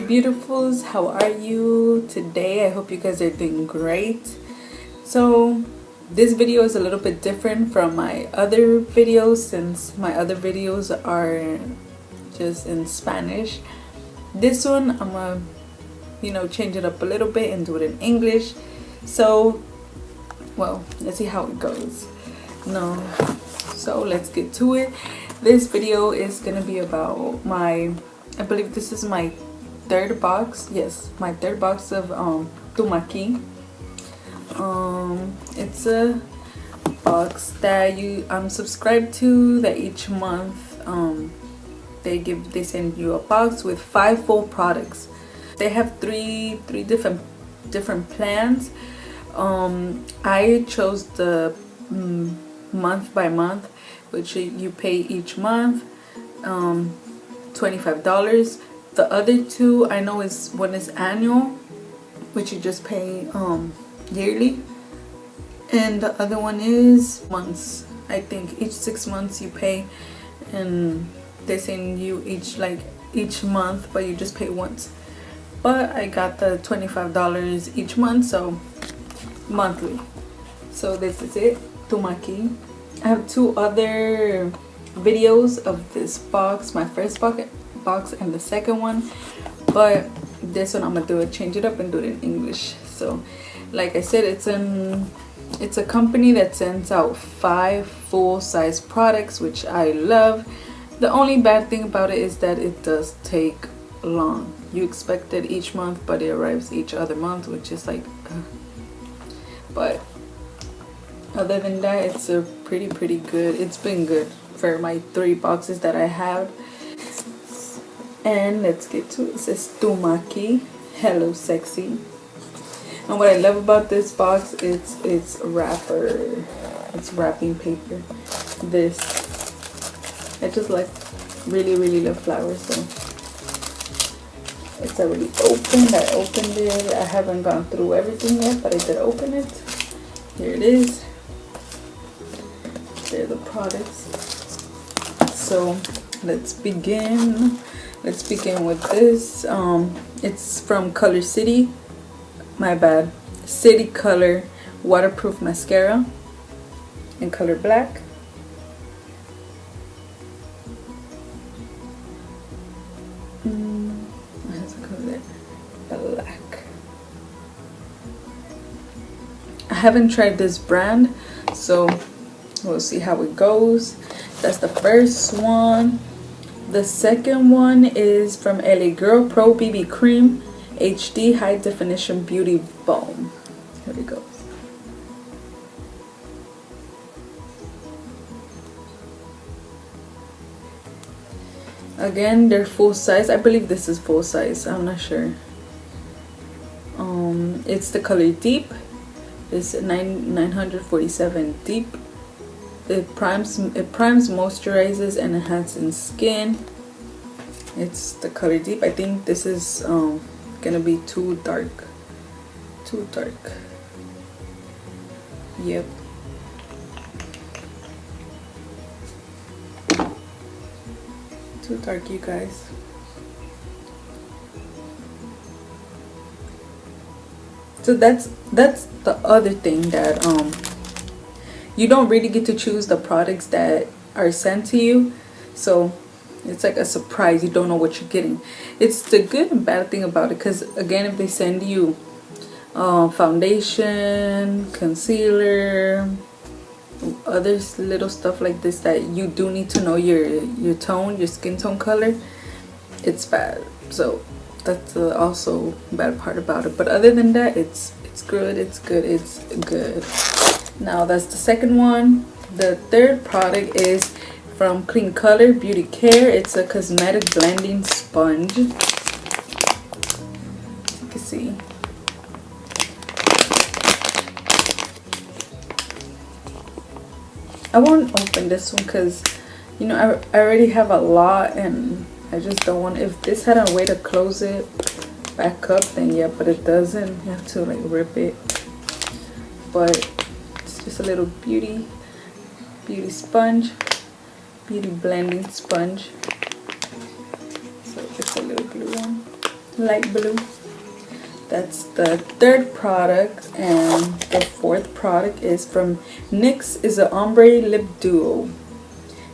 beautifuls, how are you today? I hope you guys are doing great. So this video is a little bit different from my other videos since my other videos are just in Spanish. This one I'm gonna change it up a little bit and do it in English. So well, let's see how it goes. So let's get to it. This video is gonna be about I believe this is my third box. Yes, my third box of TUMAQUI. It's a box that I'm subscribed to, that each month they send you a box with 5 full products. They have three different plans. I chose the month by month, which you pay each month $25. The other two I know one is annual, which you just pay yearly, and the other one is months. I think each 6 months you pay, and they send you each month, but you just pay once. But I got the $25 each month, so monthly. So this is it, TUMAQUI. I have 2 other videos of this box, my first box and the second one, but this one I'm gonna change it up and do it in English. So like I said, it's a company that sends out 5 full-size products, which I love. The only bad thing about it is that it does take long. You expect it each month, but it arrives each other month, which is like but other than that, it's a pretty good. It's been good for my 3 boxes that I have. And let's get to it. It says TUMAQUI, hello sexy. And what I love about this box is it's wrapping paper. I just really love flowers, so it's already opened. I opened it. I haven't gone through everything yet, but I did open it. Here it is. There are the products. So let's begin. Let's begin with this. It's from Color City. My bad. City Color waterproof mascara in color black. What has it color there? Black. I haven't tried this brand, so we'll see how it goes. That's the first one. The second one is from LA Girl Pro BB Cream HD High Definition Beauty Balm. Here it goes. Again, they're full size. I believe this is full size. I'm not sure. It's the color Deep. It's 947 Deep. It primes, moisturizes, and enhances skin. It's the color Deep. I think this is gonna be too dark. Yep. Too dark, you guys. So that's the other thing, that you don't really get to choose the products that are sent to you, so it's like a surprise. You don't know what you're getting. It's the good and bad thing about it, because again, if they send you foundation, concealer, other little stuff like this that you do need to know your tone, your skin tone color, it's bad. So that's also bad part about it. But other than that, it's good. It's good. Now that's the second one. The third product is from Clean Color Beauty Care. It's a cosmetic blending sponge. As you can see. I won't open this one because, I already have a lot, and I just don't want. If this had a way to close it back up, then yeah, but it doesn't. You have to rip it. But it's just a little beauty sponge, beauty blending sponge. So it's a little blue one. light blue. That's the third product, and the fourth product is from NYX. Is an ombre lip duo.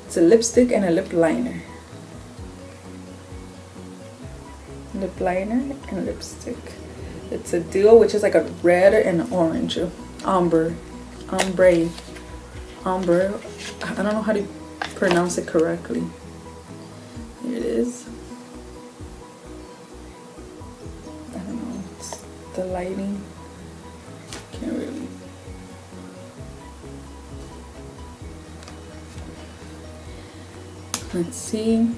It's a lipstick and a lip liner. Lip liner and lipstick. It's a duo, which is like a red and orange. Ombre. I don't know how to pronounce it correctly. Here it is. I don't know. It's the lighting. Can't really. Let's see.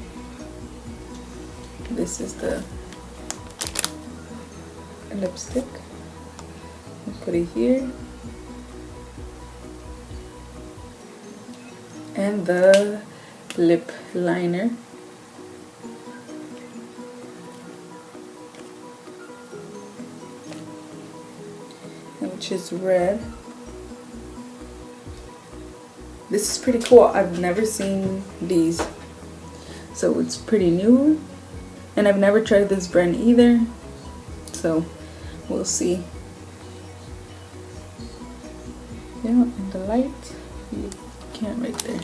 This is the lipstick. I'll put it here. And the lip liner. Which is red. This is pretty cool. I've never seen these. So it's pretty new. And I've never tried this brand either. So we'll see. Yeah, and the light. You can't right there.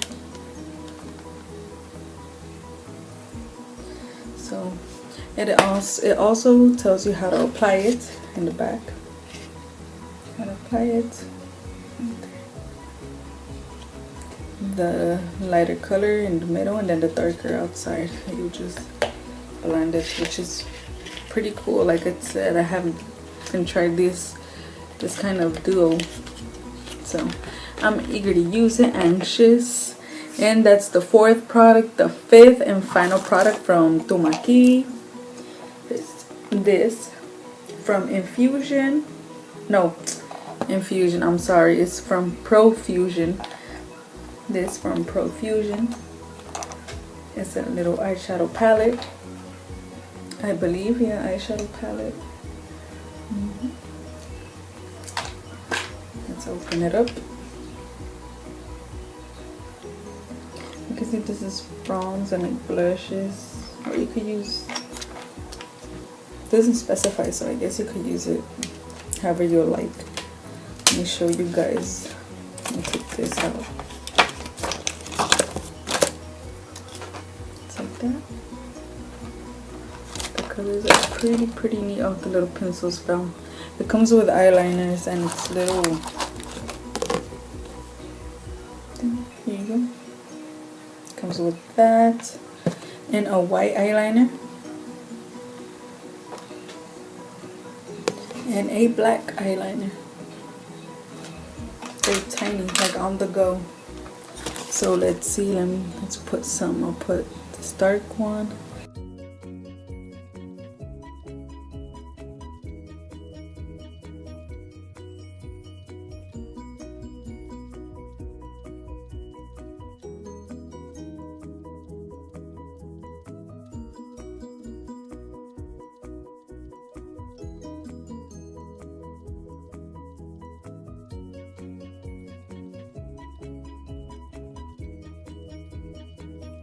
So it also tells you how to apply it in the back. How to apply it. The lighter color in the middle and then the darker outside. You just blend it, which is pretty cool. Like I said, I haven't tried this kind of duo. So I'm eager to use it, anxious. And that's the fourth product. The fifth and final product from TUMAQUI is this from Infusion. I'm sorry, it's from Profusion. This from Profusion. It's a little eyeshadow palette, I believe. Yeah, eyeshadow palette. Let's open it up. You can see this is bronze and like blushes, or you could use, doesn't specify, so I guess you could use it however you like. Let me show you guys. Let me take this out. It's like that. The colors are pretty neat. Off the little pencils fell. It comes with eyeliners and it's little. Here you go. Comes with that and a white eyeliner and a black eyeliner. Very tiny, like on the go. So let's see. Let's put some. I'll put this dark one.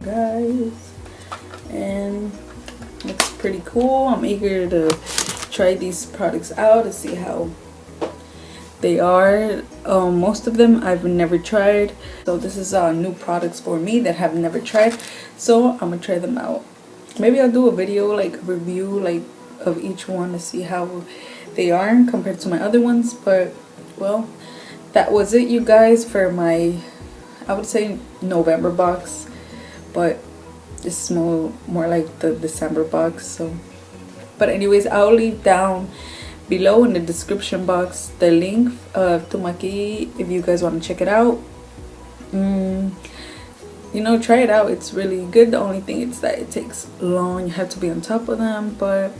Guys, and looks pretty cool. I'm eager to try these products out to see how they are. Most of them I've never tried, so this is new products for me that have never tried, so I'm gonna try them out. Maybe I'll do a video like review like of each one to see how they are compared to my other ones. But well, that was it, you guys, for my, I would say, November box. But this is more like the December box. So, but anyways, I'll leave down below in the description box the link of TUMAQUI if you guys want to check it out. You know, try it out. It's really good. The only thing is that it takes long. You have to be on top of them. But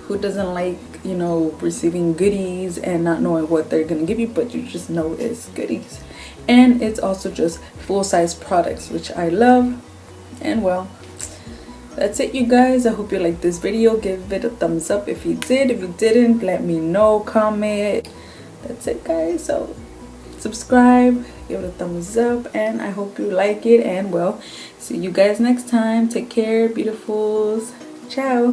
who doesn't like, you know, receiving goodies and not knowing what they're gonna give you, but you just know it's goodies. And it's also just full-size products, which I love. And well, that's it, you guys. I hope you liked this video. Give it a thumbs up if you did. If you didn't, let me know, comment. That's it, guys. So subscribe, give it a thumbs up, and I hope you like it. And well, see you guys next time. Take care, beautifuls. Ciao.